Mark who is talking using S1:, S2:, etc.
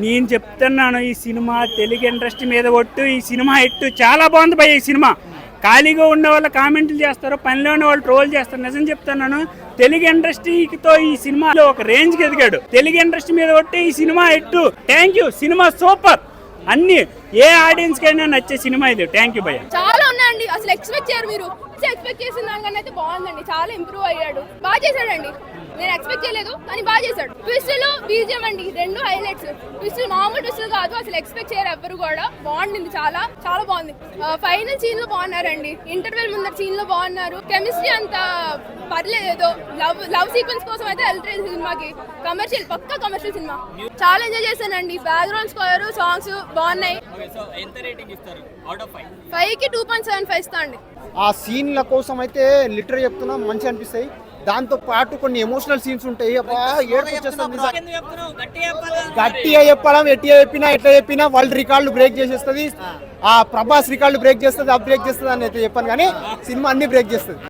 S1: నేను చెప్తున్నాను ఈ సినిమా తెలుగు ఇండస్ట్రీ మీద ఒట్టు. ఈ సినిమా హిట్ చాలా బాగుంది భయ్య. ఈ సినిమా ఖాళీగా ఉండే వాళ్ళు కామెంట్లు చేస్తారు, పనిలో ఉన్న వాళ్ళు ట్రోల్ చేస్తారు. నిజం చెప్తున్నాను, తెలుగు ఇండస్ట్రీతో ఈ సినిమాలో ఒక రేంజ్కి ఎదిగాడు. తెలుగు ఇండస్ట్రీ మీద ఒట్టి ఈ cinema hit. Thank you. Cinema super. అన్ని ఏ ఆడియన్స్ కైనా నచ్చే సినిమా ఇది. థ్యాంక్ యూ భయ్య.
S2: చాలా ఉన్నాయండి, అసలు ఎక్స్పెక్ట్ చేయరు మీరు. ఎక్స్పెక్ట్ చేసిన దానికన్నా అయితే బాగుందండి, చాలా ఇంప్రూవ్ అయ్యాడు, బాగా చేశాడండి. నేను ఎక్స్పెక్ట్ చేయలేదు కానీ బాగా చేశాడు. ట్విస్టులు బీజియం అండి, రెండు హైలైట్స్. ట్విస్టులు మామూలు ట్విస్టులు కాదు, అసలు ఎక్స్పెక్ట్ చేయరు ఎవ్వరు కూడా. బాగుండింది, చాలా చాలా బాగుంది. ఫైనల్ సీన్ లో బాగున్నారండి, ఇంటర్వెల్ ముందర సీన్ లో బాగున్నారు. కెమిస్ట్రీ అంత పర్లేదు, ఏదో లవ్ సీక్వెన్స్ కోసం అయితే వెళ్తారు సినిమాకి. కమర్షియల్, పక్కా కమర్షియల్ సినిమా. చాలా ఎంజాయ్ చేశానండి. బ్యాక్గ్రౌండ్ స్కోర్, సాంగ్స్ బాగున్నాయి. 5కి 2.75 ఇస్తా అండి.
S3: ఆ సీన్ల కోసం అయితే లిటరీ చెప్తున్నా, మంచిగా అనిపిస్తాయి. దాంతో పాటు కొన్ని ఎమోషనల్ సీన్స్ ఉంటాయి. గట్టిగా చెప్పాలా, ఎట్టిగా చెప్పినా ఎట్లా చెప్పినా వరల్డ్ రికార్డులు బ్రేక్ చేసేస్తుంది. ఆ ప్రభాస్ రికార్డులు బ్రేక్ చేస్తుంది, బ్రేక్ చేస్తుంది అని అయితే చెప్పాను, కానీ సినిమా అన్ని బ్రేక్ చేస్తుంది.